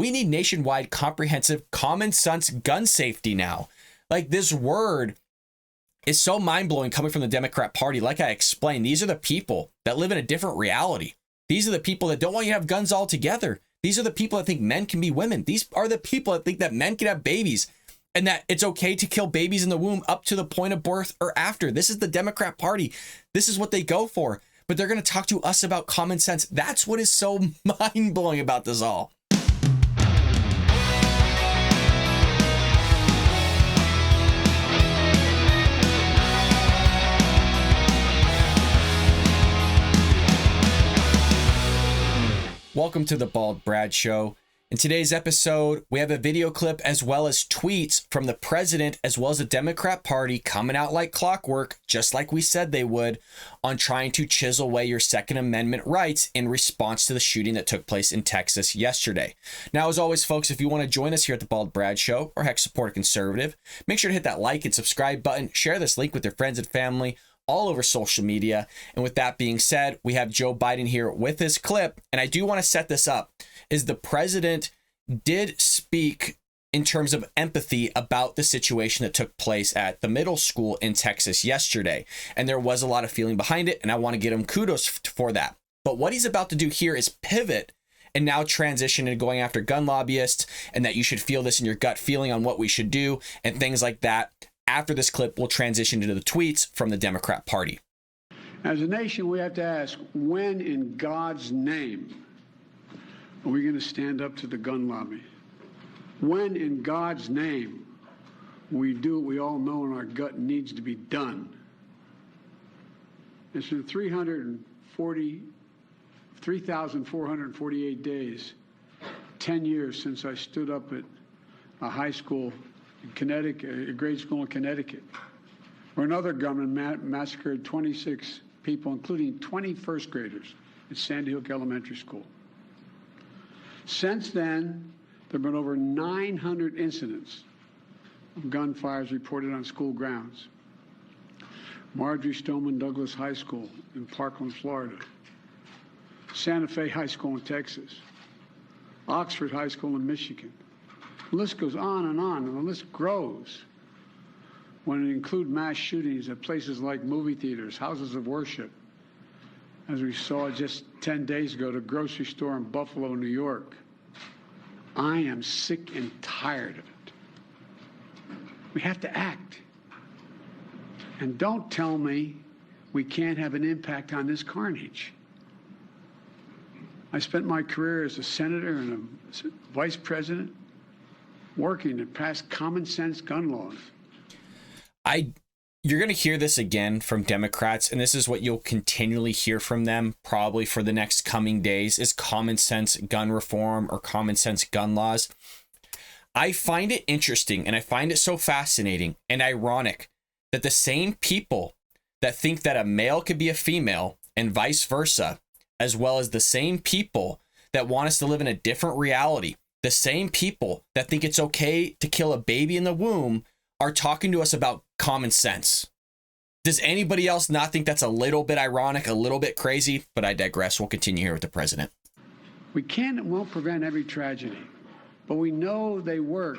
We need nationwide, comprehensive, common sense gun safety now. Like, this word is so mind-blowing coming from the Democrat Party. Like I explained, these are the people that live in a different reality. These are the people that don't want you to have guns altogether. These are the people that think men can be women. These are the people that think that men can have babies and that it's okay to kill babies in the womb up to the point of birth or after. This is the Democrat Party. This is what they go for. But they're going to talk to us about common sense. That's what is so mind-blowing about this all. Welcome to the Bald Brad Show. In today's episode, we have a video clip as well as tweets from the president as well as the Democrat Party coming out like clockwork, just like we said they would, on trying to chisel away your Second Amendment rights in response to the shooting that took place in Texas yesterday. Now, as always, folks, if you want to join us here at the Bald Brad Show, or heck, support a conservative, make sure to hit that like and subscribe button, share this link with your friends and family, all over social media. And with that being said, we have Joe Biden here with his clip. And I do want to set this up, is the president did speak in terms of empathy about the situation that took place at the middle school in Texas yesterday. And there was a lot of feeling behind it. And I want to give him kudos for that. But what he's about to do here is pivot and now transition into going after gun lobbyists, and that you should feel this in your gut feeling on what we should do and things like that. After this clip, we'll transition into the tweets from the Democrat Party. As a nation, we have to ask, when in God's name are we going to stand up to the gun lobby? When in God's name we do what we all know in our gut needs to be done? It's been 3,448 days, 10 years since I stood up at a high school in Connecticut, a grade school in Connecticut, where another gunman massacred 26 people, including 20 first graders at Sandy Hook Elementary School. Since then, there have been over 900 incidents of gunfires reported on school grounds. Marjorie Stoneman Douglas High School in Parkland, Florida, Santa Fe High School in Texas, Oxford High School in Michigan. The list goes on, and the list grows when it includes mass shootings at places like movie theaters, houses of worship, as we saw just 10 days ago at a grocery store in Buffalo, New York. I am sick and tired of it. We have to act. And don't tell me we can't have an impact on this carnage. I spent my career as a senator and a vice president working to pass common sense gun laws. You're going to hear this again from Democrats, and this is what you'll continually hear from them probably for the next coming days, is common sense gun reform or common sense gun laws. I find it interesting, and I find it so fascinating and ironic that the same people that think that a male could be a female and vice versa, as well as the same people that want us to live in a different reality, the same people that think it's okay to kill a baby in the womb, are talking to us about common sense. Does anybody else not think that's a little bit ironic, a little bit crazy? But I digress. We'll continue here with the president. We can and won't prevent every tragedy, but we know they work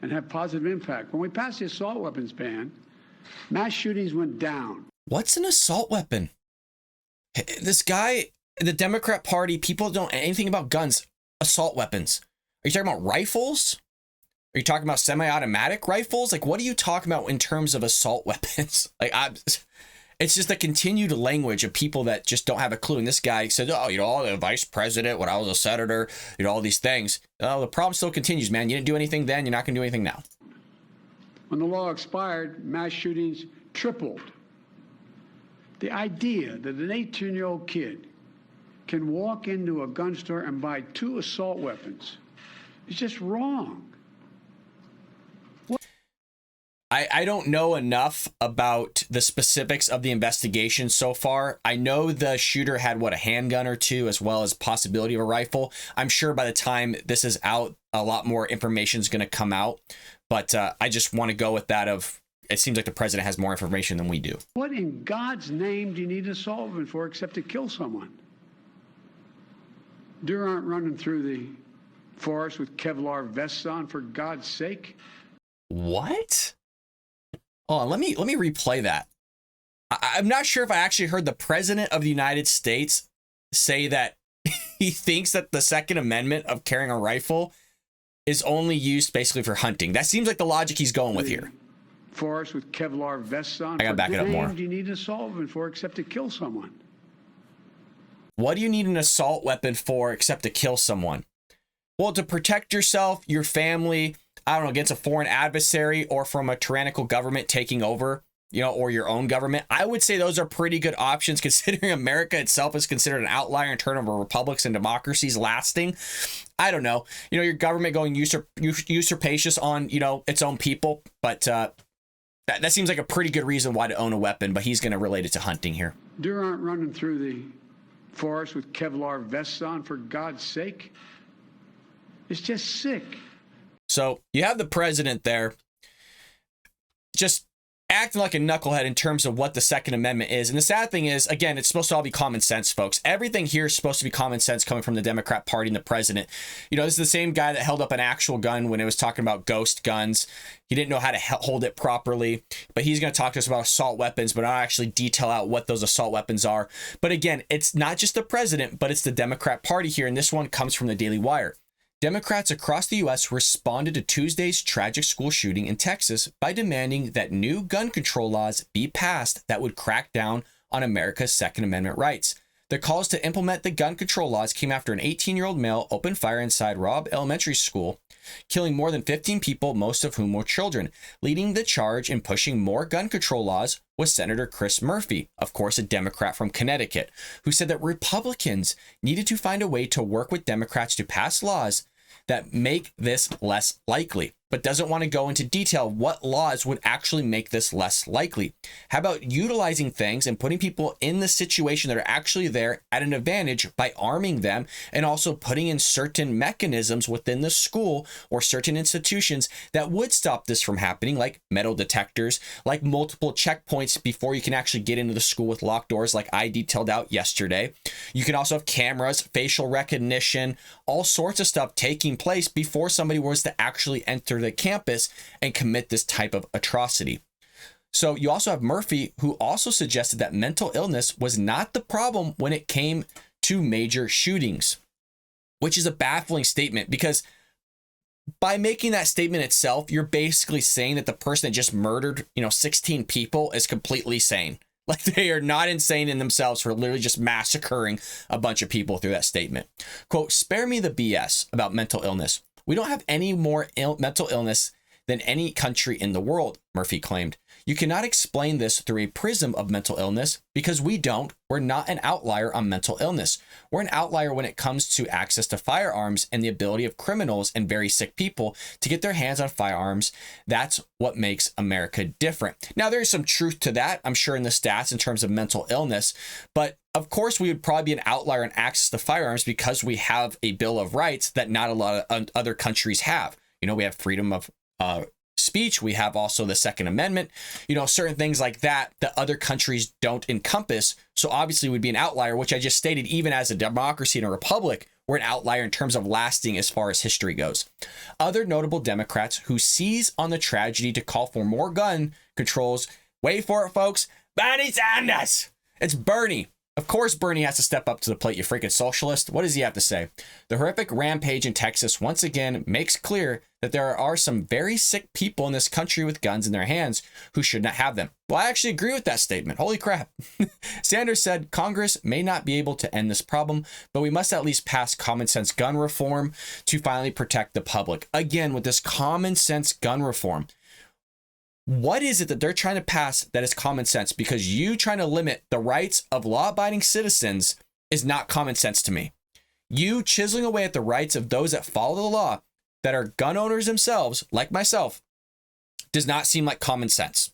and have positive impact. When we passed the assault weapons ban, mass shootings went down. What's an assault weapon? This guy, the Democrat Party, people don't know anything about guns. Assault weapons. Are you talking about rifles? Are you talking about semi-automatic rifles? Like, what are you talking about in terms of assault weapons? It's just a continued language of people that just don't have a clue. And this guy said, oh, the vice president, when I was a senator, all these things. Oh, the problem still continues, man. You didn't do anything then. You're not going to do anything now. When the law expired, mass shootings tripled. The idea that an 18-year-old kid can walk into a gun store and buy 2 assault weapons is just wrong. I don't know enough about the specifics of the investigation so far. I know the shooter had, a handgun or 2, as well as possibility of a rifle. I'm sure by the time this is out, a lot more information is going to come out. But I just want to go with that of, it seems like the president has more information than we do. What in God's name do you need an assault weapon for except to kill someone? Deer aren't running through the Forest with Kevlar vests on, for God's sake. What? Oh, let me replay that. I'm not sure if I actually heard the president of the United States say that he thinks that the Second Amendment of carrying a rifle is only used basically for hunting. That seems like the logic he's going with here. Forest with Kevlar vests on. I gotta back it up more. What do you need an assault weapon for except to kill someone? What do you need an assault weapon for except to kill someone? Well, to protect yourself, your family, I don't know, against a foreign adversary or from a tyrannical government taking over, you know, or your own government. I would say those are pretty good options considering America itself is considered an outlier in terms of republics and democracies lasting. I don't know, you know, your government going usurpacious on, you know, its own people, but that seems like a pretty good reason why to own a weapon, but he's going to relate it to hunting here. Deer aren't running through the forest with Kevlar vests on, for God's sake. It's just sick. So you have the president there just acting like a knucklehead in terms of what the Second Amendment is. And the sad thing is, again, it's supposed to all be common sense, folks. Everything here is supposed to be common sense coming from the Democrat Party and the president. You know, this is the same guy that held up an actual gun when it was talking about ghost guns. He didn't know how to hold it properly, but he's going to talk to us about assault weapons, but not actually detail out what those assault weapons are. But again, it's not just the president, but it's the Democrat Party here. And this one comes from the Daily Wire. Democrats across the U.S. responded to Tuesday's tragic school shooting in Texas by demanding that new gun control laws be passed that would crack down on America's Second Amendment rights. The calls to implement the gun control laws came after an 18-year-old male opened fire inside Robb Elementary School, killing more than 15 people, most of whom were children. Leading the charge in pushing more gun control laws was Senator Chris Murphy, of course a Democrat from Connecticut, who said that Republicans needed to find a way to work with Democrats to pass laws that make this less likely, but doesn't want to go into detail what laws would actually make this less likely. How about utilizing things and putting people in the situation that are actually there at an advantage by arming them and also putting in certain mechanisms within the school or certain institutions that would stop this from happening, like metal detectors, like multiple checkpoints before you can actually get into the school with locked doors, like I detailed out yesterday. You can also have cameras, facial recognition, all sorts of stuff taking place before somebody was to actually enter the campus and commit this type of atrocity. So you also have Murphy, who also suggested that mental illness was not the problem when it came to major shootings, which is a baffling statement because by making that statement itself, you're basically saying that the person that just murdered, 16 people is completely sane. Like they are not insane in themselves for literally just massacring a bunch of people through that statement. Quote, spare me the BS about mental illness. We don't have any more mental illness than any country in the world, Murphy claimed. You cannot explain this through a prism of mental illness because we don't. We're not an outlier on mental illness. We're an outlier when it comes to access to firearms and the ability of criminals and very sick people to get their hands on firearms. That's what makes America different. Now, there's some truth to that, I'm sure, in the stats in terms of mental illness, but of course, we would probably be an outlier in access to firearms because we have a Bill of Rights that not a lot of other countries have. We have freedom of speech. We have also the Second Amendment, certain things like that other countries don't encompass. So obviously we'd be an outlier, which I just stated, even as a democracy and a republic, we're an outlier in terms of lasting as far as history goes. Other notable Democrats who seize on the tragedy to call for more gun controls, wait for it, folks, Bernie Sanders. It's Bernie. Of course, Bernie has to step up to the plate, you freaking socialist. What does he have to say? The horrific rampage in Texas once again makes clear that there are some very sick people in this country with guns in their hands who should not have them. Well, I actually agree with that statement. Holy crap. Sanders said Congress may not be able to end this problem, but we must at least pass common sense gun reform to finally protect the public. Again, with this common sense gun reform, what is it that they're trying to pass that is common sense? Because you trying to limit the rights of law-abiding citizens is not common sense to me. You chiseling away at the rights of those that follow the law, that are gun owners themselves, like myself, does not seem like common sense.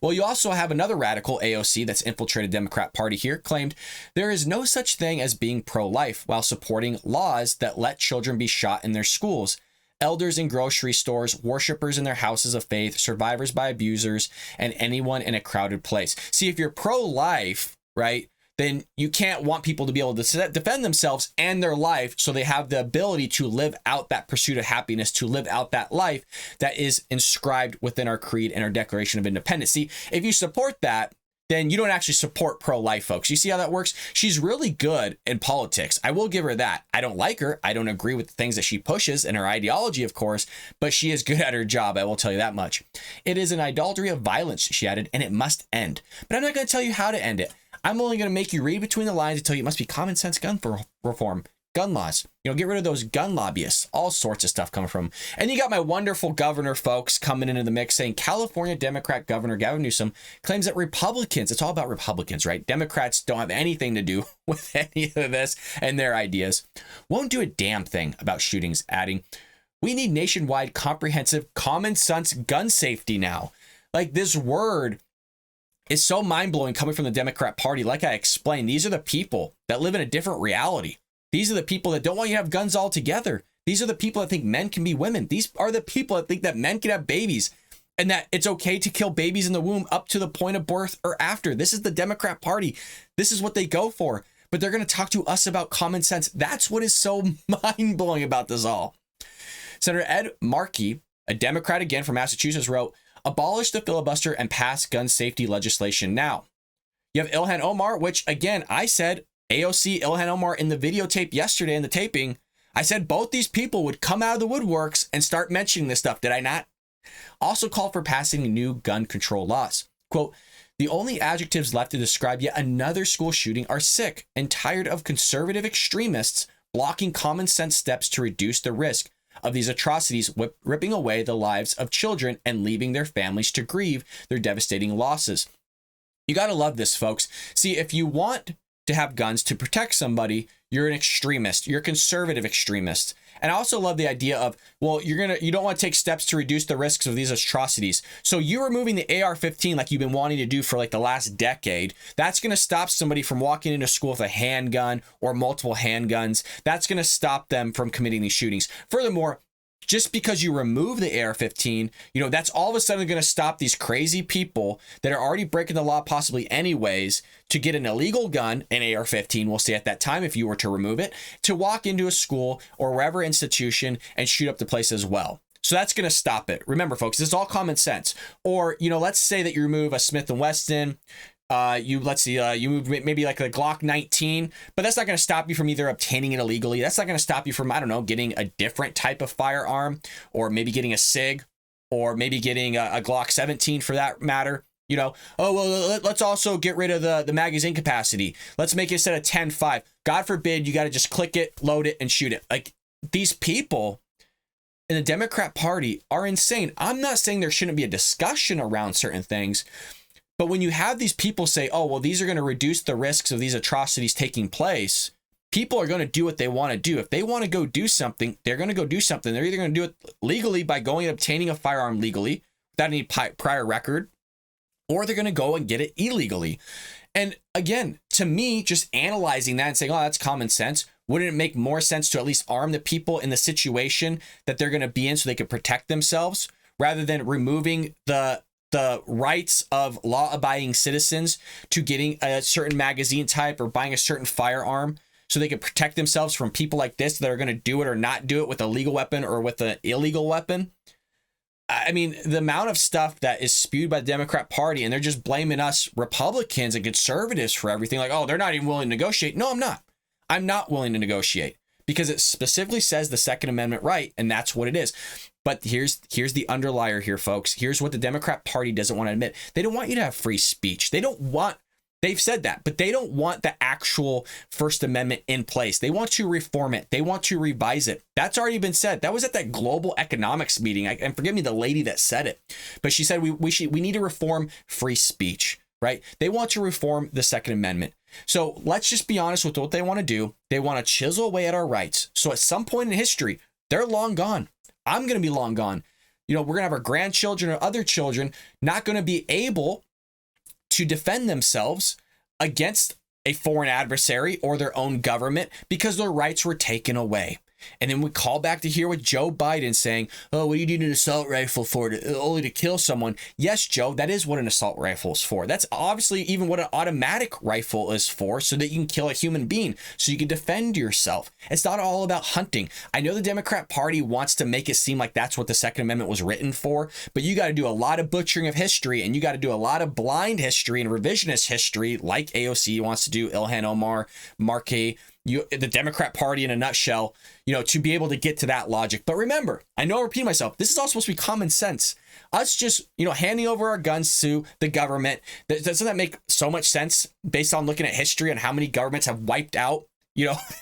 Well, you also have another radical, AOC, that's infiltrated Democrat Party here, claimed there is no such thing as being pro-life while supporting laws that let children be shot in their schools. Elders in grocery stores, worshipers in their houses of faith, survivors by abusers, and anyone in a crowded place. See, if you're pro-life, right, then you can't want people to be able to defend themselves and their life so they have the ability to live out that pursuit of happiness, to live out that life that is inscribed within our creed and our Declaration of Independence. See, if you support that, then you don't actually support pro-life, folks. You see how that works? She's really good in politics. I will give her that. I don't like her. I don't agree with the things that she pushes and her ideology, of course, but she is good at her job. I will tell you that much. It is an idolatry of violence, she added, and it must end. But I'm not going to tell you how to end it. I'm only going to make you read between the lines and tell you it must be common sense gun reform. Gun laws, get rid of those gun lobbyists, all sorts of stuff coming from. And you got my wonderful governor, folks, coming into the mix saying California Democrat Governor Gavin Newsom claims that Republicans, it's all about Republicans, right? Democrats don't have anything to do with any of this and their ideas. Won't do a damn thing about shootings, adding, we need nationwide comprehensive common sense gun safety now. Like, this word is so mind-blowing coming from the Democrat Party. Like I explained, these are the people that live in a different reality. These are the people that don't want you to have guns altogether. These are the people that think men can be women. These are the people that think that men can have babies and that it's okay to kill babies in the womb up to the point of birth or after. This is the Democrat Party. This is what they go for. But they're going to talk to us about common sense. That's what is so mind-blowing about this all. Senator Ed Markey, a Democrat again from Massachusetts, wrote, abolish the filibuster and pass gun safety legislation now. You have Ilhan Omar, which again, I said AOC Ilhan Omar in the videotape yesterday in the taping, I said both these people would come out of the woodworks and start mentioning this stuff. Did I not? Also called for passing new gun control laws. Quote, the only adjectives left to describe yet another school shooting are sick and tired of conservative extremists blocking common sense steps to reduce the risk of these atrocities, ripping away the lives of children and leaving their families to grieve their devastating losses. You got to love this, folks. See, if you want to have guns to protect somebody, you're an extremist. You're a conservative extremist. And I also love the idea of, well, you don't want to take steps to reduce the risks of these atrocities. So you removing the AR-15 like you've been wanting to do for like the last decade, that's going to stop somebody from walking into school with a handgun or multiple handguns. That's going to stop them from committing these shootings. Furthermore, just because you remove the AR-15, that's all of a sudden going to stop these crazy people that are already breaking the law possibly anyways to get an illegal gun, an AR-15, we'll say at that time, if you were to remove it, to walk into a school or wherever institution and shoot up the place as well. So that's going to stop it. Remember, folks, this is all common sense. Or, let's say that you remove a Smith & Wesson, you move maybe like a Glock 19, but that's not going to stop you from either obtaining it illegally. That's not going to stop you from, getting a different type of firearm, or maybe getting a SIG, or maybe getting a Glock 17 for that matter. Let's also get rid of the magazine capacity. Let's make it instead of 10.5. God forbid you got to just click it, load it, and shoot it. Like, these people in the Democrat Party are insane. I'm not saying there shouldn't be a discussion around certain things, but when you have these people say, oh, well, these are going to reduce the risks of these atrocities taking place, people are going to do what they want to do. If they want to go do something, they're going to go do something. They're either going to do it legally by going and obtaining a firearm legally without any prior record, or they're going to go and get it illegally. And again, to me, just analyzing that and saying, oh, that's common sense. Wouldn't it make more sense to at least arm the people in the situation that they're going to be in so they can protect themselves, rather than removing the rights of law-abiding citizens to getting a certain magazine type or buying a certain firearm so they can protect themselves from people like this that are going to do it or not do it with a legal weapon or with an illegal weapon? I mean, the amount of stuff that is spewed by the Democrat Party, and they're just blaming us Republicans and conservatives for everything. Like, oh, they're not even willing to negotiate. No, I'm not. I'm not willing to negotiate because it specifically says the Second Amendment right, and that's what it is. But here's the underlier here, folks. Here's what the Democrat Party doesn't want to admit. They don't want you to have free speech. They've said that, but they don't want the actual First Amendment in place. They want to reform it. They want to revise it. That's already been said. That was at that global economics meeting. And forgive me, the lady that said it, but she said we need to reform free speech, right? They want to reform the Second Amendment. So let's just be honest with what they want to do. They want to chisel away at our rights. So at some point in history, they're long gone. I'm going to be long gone. We're going to have our grandchildren or other children not going to be able to defend themselves against a foreign adversary or their own government because their rights were taken away. And then we call back to here with Joe Biden saying, oh, what do you need an assault rifle for? Only to kill someone. Yes, Joe, that is what an assault rifle is for. That's obviously even what an automatic rifle is for, so that you can kill a human being, so you can defend yourself. It's not all about hunting. I know the Democrat Party wants to make it seem like that's what the Second Amendment was written for, but you got to do a lot of butchering of history, and you got to do a lot of blind history and revisionist history, like AOC wants to do, Ilhan Omar, Markey, the Democrat Party in a nutshell, to be able to get to that logic. But remember, I know I repeat myself, this is all supposed to be common sense. Us just, handing over our guns to the government, doesn't that make so much sense based on looking at history and how many governments have wiped out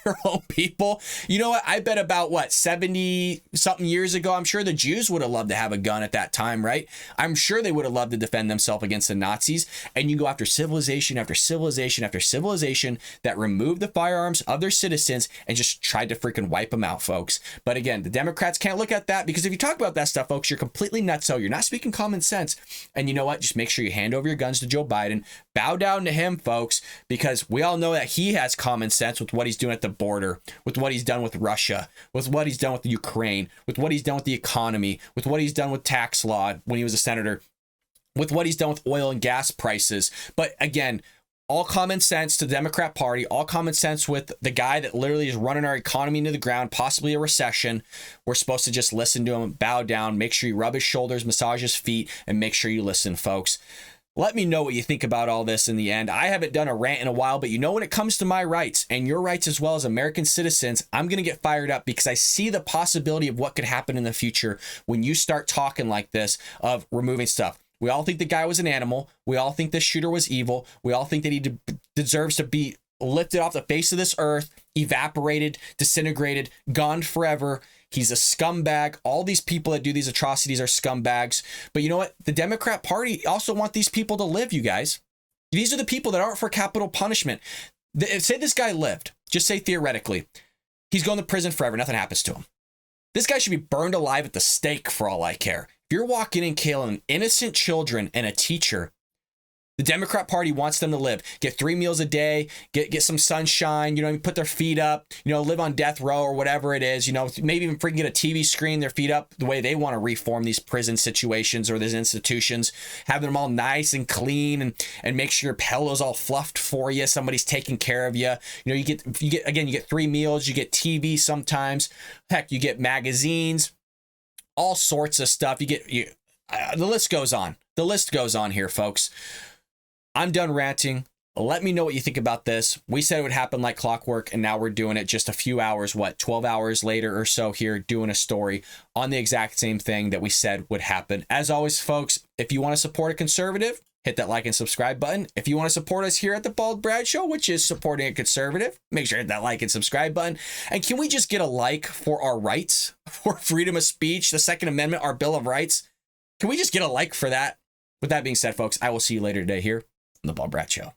their own people? You know what? I bet about 70 something years ago, I'm sure the Jews would have loved to have a gun at that time, right? I'm sure they would have loved to defend themselves against the Nazis. And you go after civilization after civilization after civilization that removed the firearms of their citizens and just tried to freaking wipe them out, folks. But again, the Democrats can't look at that, because if you talk about that stuff, folks, you're completely nutso. You're not speaking common sense. And you know what? Just make sure you hand over your guns to Joe Biden. Bow down to him, folks, because we all know that he has common sense with what he's doing at the border, with what he's done with Russia, with what he's done with Ukraine, with what he's done with the economy, with what he's done with tax law when he was a senator, with what he's done with oil and gas prices. But again, all common sense to the Democrat Party, all common sense with the guy that literally is running our economy into the ground, possibly a recession. We're supposed to just listen to him, bow down, make sure you rub his shoulders, massage his feet, and make sure you listen, folks. Let me know what you think about all this in the end. I haven't done a rant in a while, but when it comes to my rights and your rights as well as American citizens, I'm going to get fired up, because I see the possibility of what could happen in the future when you start talking like this of removing stuff. We all think the guy was an animal. We all think the shooter was evil. We all think that he deserves to be lifted off the face of this earth, evaporated, disintegrated, gone forever. He's a scumbag. All these people that do these atrocities are scumbags. But you know what? The Democrat Party also want these people to live, you guys. These are the people that aren't for capital punishment. Say this guy lived. Just say theoretically. He's going to prison forever. Nothing happens to him. This guy should be burned alive at the stake for all I care. If you're walking in killing innocent children and a teacher, the Democrat Party wants them to live, get 3 meals a day, get some sunshine, put their feet up, live on death row or whatever it is, maybe even freaking get a TV screen, their feet up the way they want to reform these prison situations or these institutions, having them all nice and clean and make sure your pillow's all fluffed for you. Somebody's taking care of you. You get 3 meals, you get TV sometimes. Heck, you get magazines, all sorts of stuff. The list goes on. The list goes on here, folks. I'm done ranting. Let me know what you think about this. We said it would happen like clockwork, and now we're doing it just a few hours, 12 hours later or so here, doing a story on the exact same thing that we said would happen. As always, folks, if you want to support a conservative, hit that like and subscribe button. If you want to support us here at the Bald Brad Show, which is supporting a conservative, make sure to hit that like and subscribe button. And can we just get a like for our rights, for freedom of speech, the Second Amendment, our Bill of Rights? Can we just get a like for that? With that being said, folks, I will see you later today here on the Bald Brad Show.